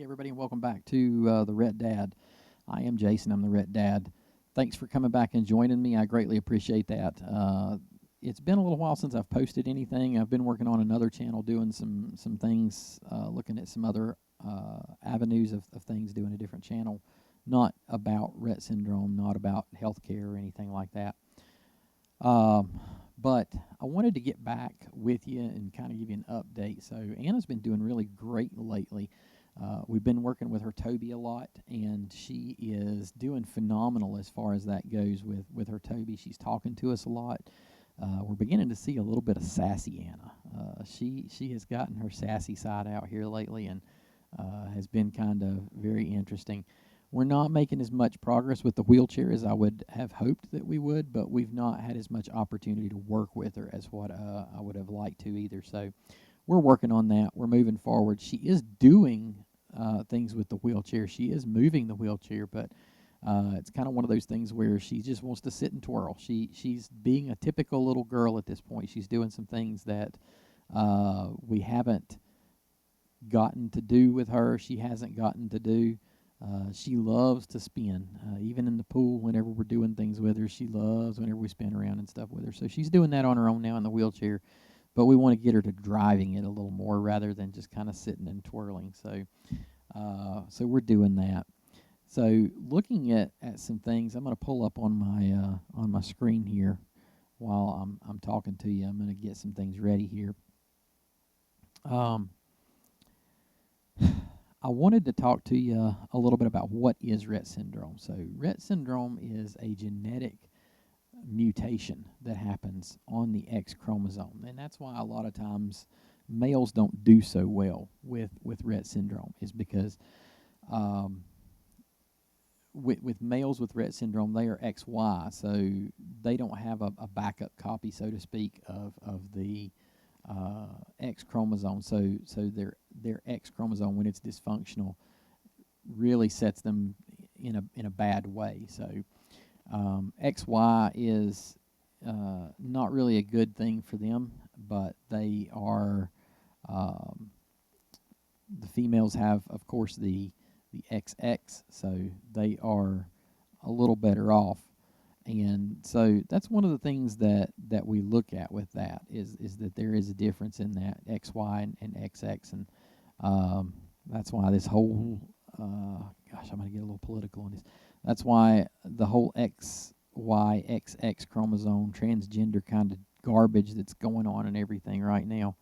everybody, and welcome back to the Rett Dad. I am Jason. I'm the Rett Dad. Thanks for coming back and joining me. I greatly appreciate that. It's been a little while since I've posted anything. I've been working on another channel, doing some things, looking at some other avenues of things, doing a different channel, not about Rett syndrome, not about healthcare or anything like that. But I wanted to get back with you and kind of give you an update. So Anna's been doing really great lately. We've been working with her Toby a lot, and she is doing phenomenal as far as that goes with her Toby. She's talking to us a lot. We're beginning to see a little bit of sassy Anna. She has gotten her sassy side out here lately, and has been kind of very interesting. We're not making as much progress with the wheelchair as I would have hoped that we would, but we've not had as much opportunity to work with her as what I would have liked to either. So we're working on that. We're moving forward. She is doing things with the wheelchair. She is moving the wheelchair, but it's kind of one of those things where she just wants to sit and twirl. She's being a typical little girl at this point. She's doing some things that we haven't gotten to do with her. She hasn't gotten to do. She loves to spin, even in the pool. Whenever we're doing things with her, she loves whenever we spin around and stuff with her. So she's doing that on her own now in the wheelchair, but we want to get her to driving it a little more rather than just kind of sitting and twirling. So we're doing that. So looking at some things, I'm going to pull up on my screen here while I'm talking to you. I'm going to get some things ready here. I wanted to talk to you a little bit about what is Rett syndrome. So Rett syndrome is a genetic mutation that happens on the X chromosome, and that's why a lot of times males don't do so well with Rett syndrome, is because with males with Rett syndrome, they are XY, so they don't have a backup copy, so to speak, of the X chromosome. So their X chromosome, when it's dysfunctional, really sets them in a bad way. So XY is not really a good thing for them, but they are the females have, of course, the XX, so they are a little better off. And so that's one of the things that we look at with that is that there is a difference in that XY and XX, and that's why this whole gosh, I'm going to get a little political on this. That's why the whole XY XX chromosome transgender kind of garbage that's going on and everything right now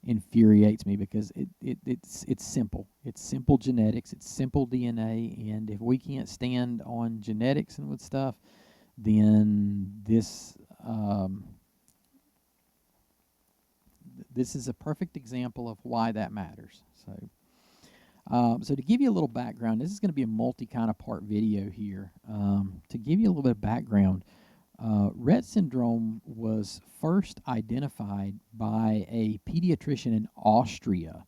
infuriates me, because it's simple. It's simple genetics. It's simple DNA, and if we can't stand on genetics and with stuff, then this is a perfect example of why that matters. So to give you a little background, this is going to be a multi kind of part video here. To give you a little bit of background, Rett syndrome was first identified by a pediatrician in Austria.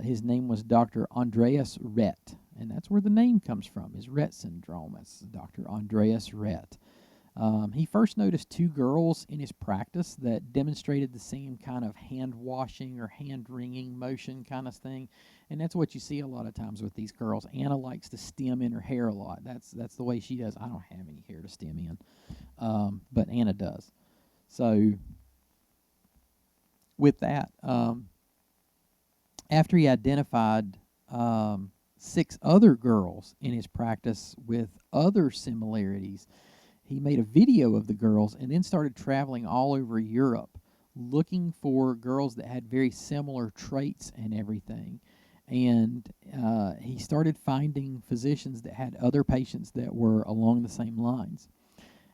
His name was Dr. Andreas Rett, and that's where the name comes from, is Rett syndrome. That's Dr. Andreas Rett. He first noticed two girls in his practice that demonstrated the same kind of hand washing or hand wringing motion kind of thing, and that's what you see a lot of times with these girls. Anna likes to stem in her hair a lot. That's the way she does. I don't have any hair to stem in, but Anna does. So with that, after he identified 6 other girls in his practice with other similarities, he made a video of the girls and then started traveling all over Europe looking for girls that had very similar traits and everything. And he started finding physicians that had other patients that were along the same lines.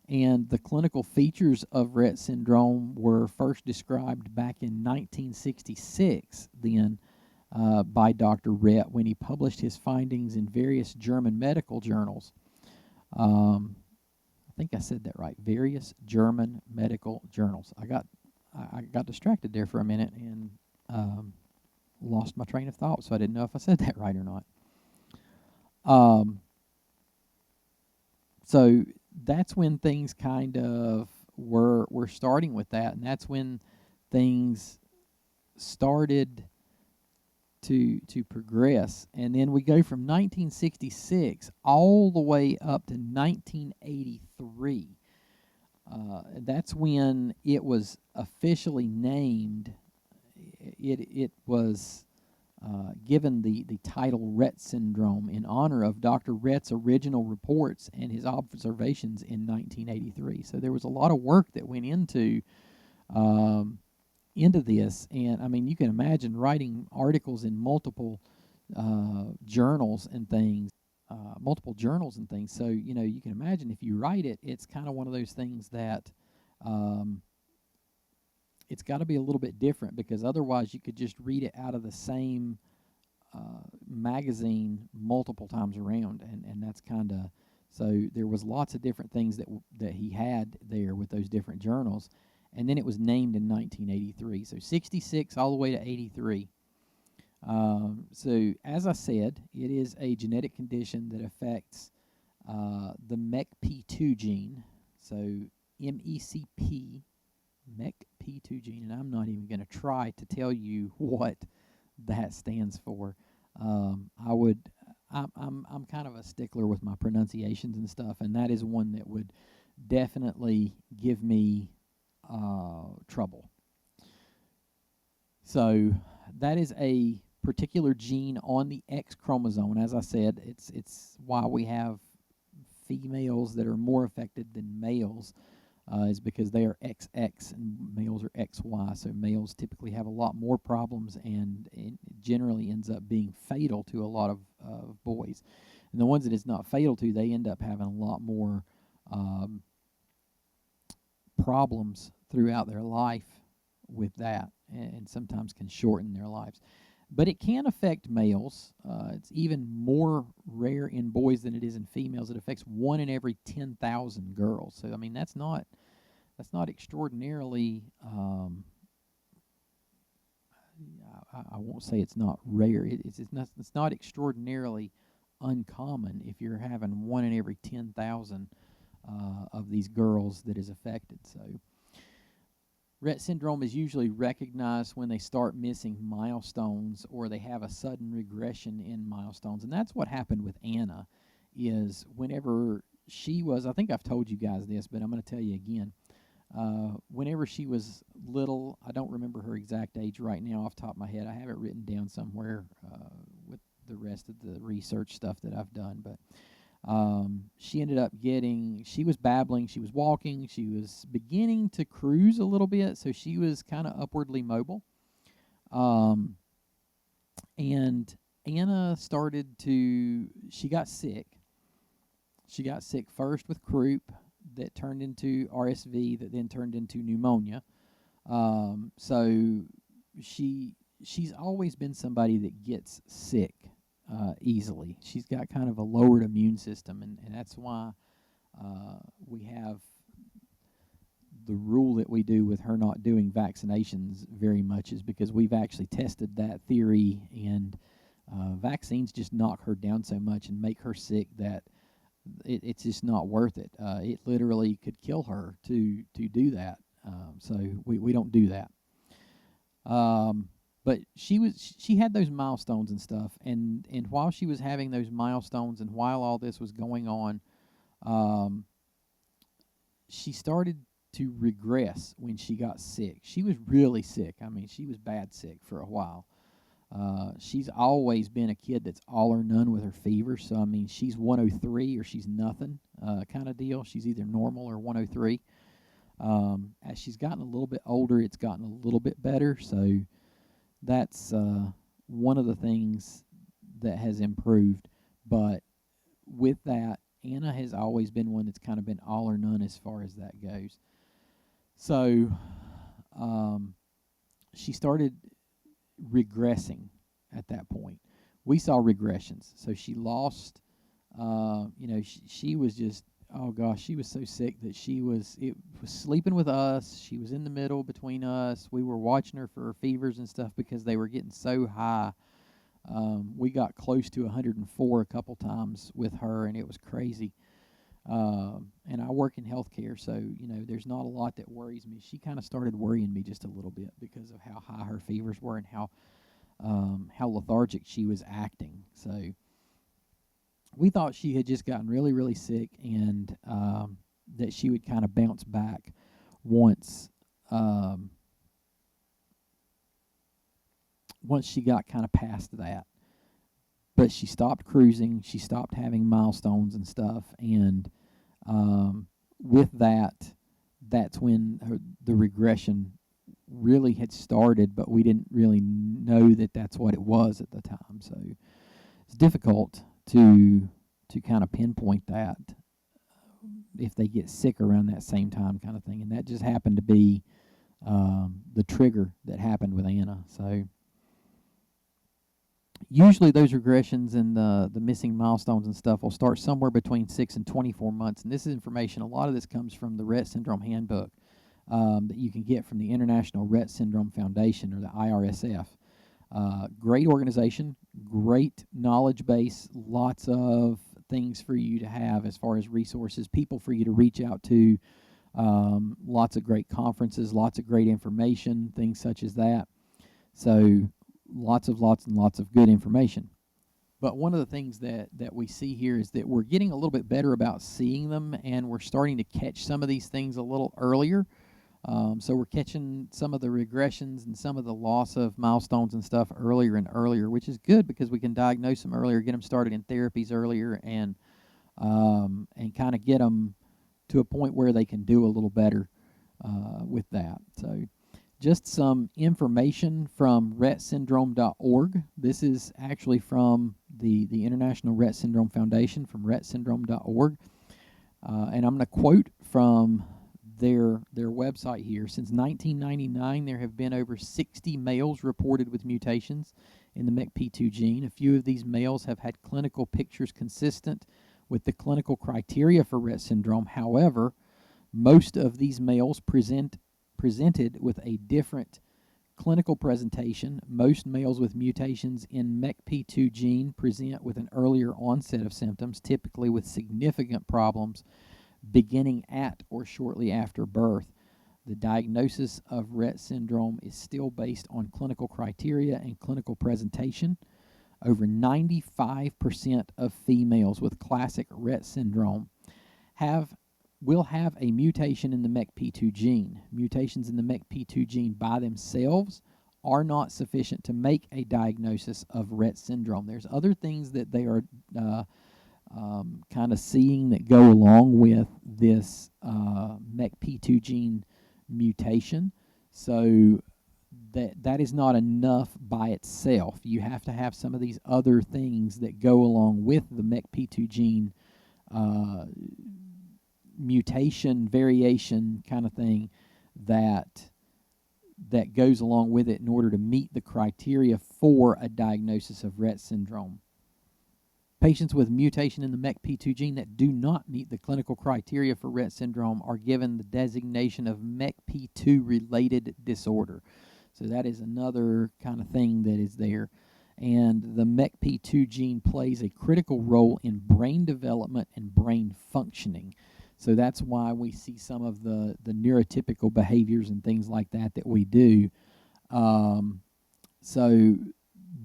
And the clinical features of Rett syndrome were first described back in 1966 then by Dr. Rett, when he published his findings in various German medical journals. I think I said that right. Various German medical journals. I got distracted there for a minute and lost my train of thought, so I didn't know if I said that right or not. So that's when things kind of were starting with that, and that's when things started to progress. And then we go from 1966 all the way up to 1983. That's when it was officially named. It was given the title Rett Syndrome in honor of Dr. Rett's original reports and his observations in 1983. So there was a lot of work that went into this, and I mean, you can imagine writing articles in multiple journals and things, So you can imagine if you write it, it's kind of one of those things that it's got to be a little bit different, because otherwise you could just read it out of the same magazine multiple times around, and that's kind of, so there was lots of different things that he had there with those different journals. And then it was named in 1983. So 66 all the way to 83. So as I said, it is a genetic condition that affects the MECP2 gene. So MECP, MECP2 gene, and I'm not even going to try to tell you what that stands for. I'm kind of a stickler with my pronunciations and stuff, and that is one that would definitely give me trouble. So that is a particular gene on the X chromosome. As I said, it's why we have females that are more affected than males, is because they are XX and males are XY. So males typically have a lot more problems, and it generally ends up being fatal to a lot of boys. And the ones that it's not fatal to, they end up having a lot more problems throughout their life with that, and sometimes can shorten their lives. But it can affect males. It's even more rare in boys than it is in females. It affects 1 in every 10,000 girls. So I mean, that's not extraordinarily. I won't say it's not rare. It's not extraordinarily uncommon if you're having 1 in every 10,000 of these girls that is affected. So Rett syndrome is usually recognized when they start missing milestones, or they have a sudden regression in milestones. And that's what happened with Anna, is whenever she was, I think I've told you guys this, but I'm going to tell you again. Whenever she was little, I don't remember her exact age right now off the top of my head. I have it written down somewhere with the rest of the research stuff that I've done, but she ended up she was babbling, she was walking, she was beginning to cruise a little bit, so she was kind of upwardly mobile. And Anna she got sick. She got sick first with croup, that turned into RSV, that then turned into pneumonia. So she's always been somebody that gets sick easily. She's got kind of a lowered immune system, and that's why we have the rule that we do with her not doing vaccinations very much, is because we've actually tested that theory, and vaccines just knock her down so much and make her sick that it's just not worth it. It literally could kill her to do that. So we don't do that. But she had those milestones and stuff, and while she was having those milestones, and while all this was going on, she started to regress when she got sick. She was really sick. I mean, she was bad sick for a while. She's always been a kid that's all or none with her fever. So, I mean, she's 103 or she's nothing kind of deal. She's either normal or 103. As she's gotten a little bit older, it's gotten a little bit better. So that's one of the things that has improved. But with that, Anna has always been one that's kind of been all or none as far as that goes. So she started regressing at that point. We saw regressions. So she lost, she was just, oh gosh, she was so sick that it was sleeping with us. She was in the middle between us. We were watching her for her fevers and stuff because they were getting so high. We got close to 104 a couple times with her, and it was crazy. And I work in healthcare, so, there's not a lot that worries me. She kind of started worrying me just a little bit because of how high her fevers were and how how lethargic she was acting. So we thought she had just gotten really, really sick, and that she would kind of bounce back once um, once she got kind of past that. But she stopped cruising. She stopped having milestones and stuff, and with that, that's when the regression really had started. But we didn't really know that that's what it was at the time. So it's difficult to kind of pinpoint that if they get sick around that same time, kind of thing. And that just happened to be the trigger that happened with Anna. So usually those regressions and the missing milestones and stuff will start somewhere between 6 and 24 months. And this is information, a lot of this comes from the Rett Syndrome Handbook that you can get from the International Rett Syndrome Foundation, or the IRSF. Great organization, great knowledge base, lots of things for you to have as far as resources, people for you to reach out to, lots of great conferences, lots of great information, things such as that. So lots and lots of good information. But one of the things that we see here is that we're getting a little bit better about seeing them, and we're starting to catch some of these things a little earlier. So we're catching some of the regressions and some of the loss of milestones and stuff earlier and earlier, which is good because we can diagnose them earlier, get them started in therapies earlier, and kind of get them to a point where they can do a little better with that. So just some information from rettsyndrome.org. This is actually from the International Rett Syndrome Foundation, from rettsyndrome.org. And I'm going to quote from their website here. Since 1999, there have been over 60 males reported with mutations in the MECP2 gene. A few of these males have had clinical pictures consistent with the clinical criteria for Rett syndrome. However, most of these males presented with a different clinical presentation. Most males with mutations in MECP2 gene present with an earlier onset of symptoms, typically with significant problems beginning at or shortly after birth. The diagnosis of Rett syndrome is still based on clinical criteria and clinical presentation. Over 95% of females with classic Rett syndrome will have a mutation in the MECP2 gene. Mutations in the MECP2 gene by themselves are not sufficient to make a diagnosis of Rett syndrome. There's other things that they are kind of seeing that go along with this MECP2 gene mutation. So that is not enough by itself. You have to have some of these other things that go along with the MECP2 gene mutation, variation kind of thing that goes along with it in order to meet the criteria for a diagnosis of Rett syndrome. Patients with mutation in the MECP2 gene that do not meet the clinical criteria for Rett syndrome are given the designation of MECP2-related disorder. So that is another kind of thing that is there. And the MECP2 gene plays a critical role in brain development and brain functioning. So that's why we see some of the neurotypical behaviors and things like that we do. So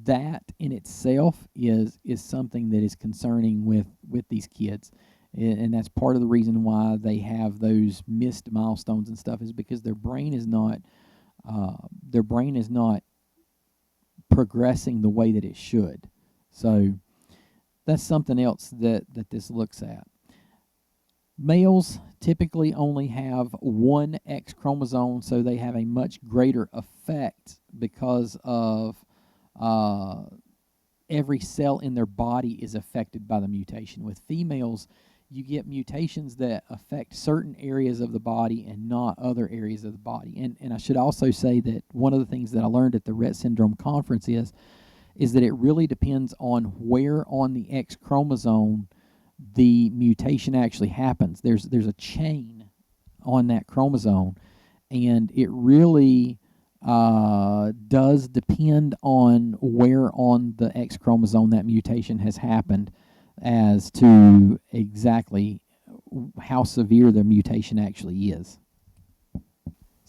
that in itself is something that is concerning with these kids, and that's part of the reason why they have those missed milestones and stuff, is because their brain is not progressing the way that it should. So that's something else that this looks at. Males typically only have one X chromosome, so they have a much greater effect because of every cell in their body is affected by the mutation. With females, you get mutations that affect certain areas of the body and not other areas of the body. And I should also say that one of the things that I learned at the Rett Syndrome conference is that it really depends on where on the X chromosome the mutation actually happens. There's a chain on that chromosome, and it really does depend on where on the X chromosome that mutation has happened as to exactly how severe the mutation actually is.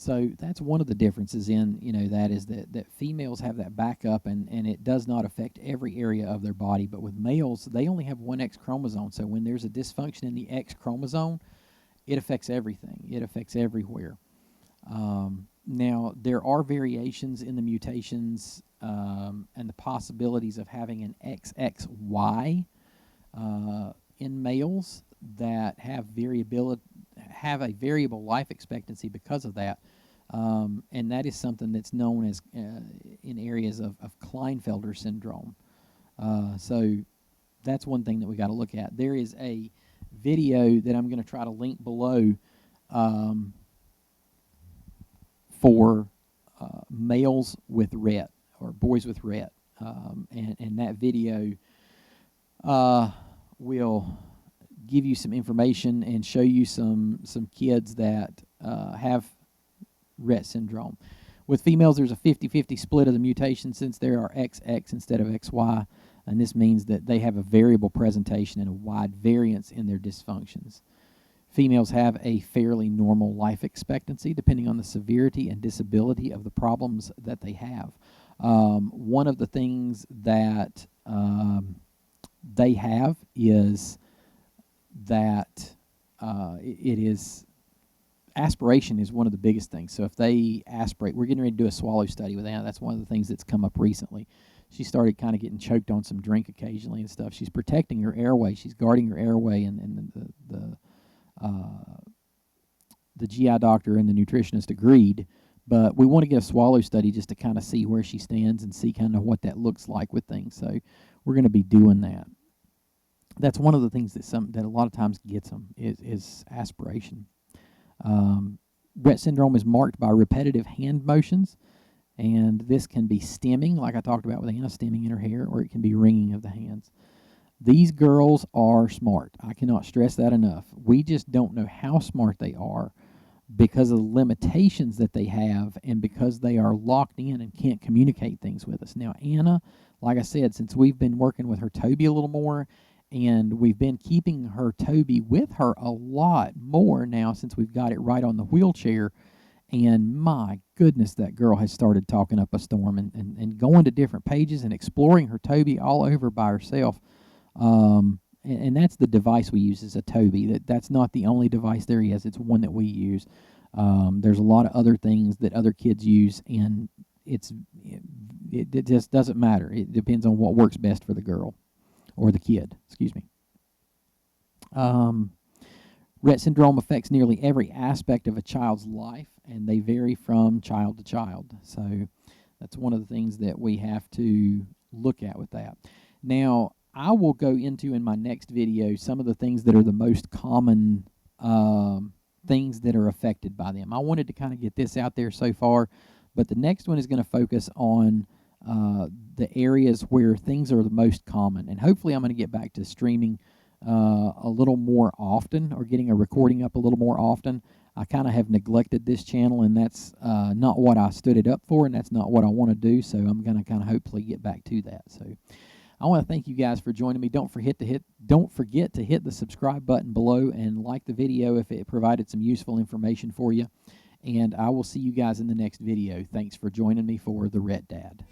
So that's one of the differences in, that is that females have that backup, and it does not affect every area of their body. But with males, they only have one X chromosome. So when there's a dysfunction in the X chromosome, it affects everything. It affects everywhere. Now, there are variations in the mutations and the possibilities of having an XXY in males that have a variable life expectancy because of that. And that is something that's known as in areas of Klinefelter syndrome. So that's one thing that we got to look at. There is a video that I'm going to try to link below for males with Rett, or boys with Rett. And that video will give you some information and show you some kids that have Rett syndrome. With females, there's a 50-50 split of the mutation, since there are XX instead of XY, and this means that they have a variable presentation and a wide variance in their dysfunctions. Females have a fairly normal life expectancy depending on the severity and disability of the problems that they have. One of the things that they have is that it is aspiration is one of the biggest things. So if they aspirate, we're getting ready to do a swallow study with Anna. That's one of the things that's come up recently. She started kind of getting choked on some drink occasionally and stuff. She's protecting her airway. She's guarding her airway, and the GI doctor and the nutritionist agreed. But we want to get a swallow study just to kind of see where she stands and see kind of what that looks like with things. So we're going to be doing that. That's one of the things that a lot of times gets them is aspiration. Rett syndrome is marked by repetitive hand motions, and this can be stimming, like I talked about with Anna, stimming in her hair, or it can be wringing of the hands. These girls are smart. I cannot stress that enough. We just don't know how smart they are because of the limitations that they have, and because they are locked in and can't communicate things with us. Now, Anna, like I said, since we've been working with her Toby a little more, and we've been keeping her Toby with her a lot more now since we've got it right on the wheelchair, and my goodness, that girl has started talking up a storm and going to different pages and exploring her Toby all over by herself. And that's the device we use, is a Toby. That's not the only device there is. It's one that we use. There's a lot of other things that other kids use, and it just doesn't matter. It depends on what works best for the girl. Or the kid, excuse me. Rett syndrome affects nearly every aspect of a child's life, and they vary from child to child. So that's one of the things that we have to look at with that. Now, I will go into in my next video some of the things that are the most common things that are affected by them. I wanted to kind of get this out there so far, but the next one is going to focus on the areas where things are the most common. And hopefully I'm going to get back to streaming a little more often, or getting a recording up a little more often. I kind of have neglected this channel, and that's not what I stood it up for, and that's not what I want to do. So I'm going to kind of hopefully get back to that. So I want to thank you guys for joining me. Don't forget to hit the subscribe button below and like the video if it provided some useful information for you. And I will see you guys in the next video. Thanks for joining me for The Rett Dad.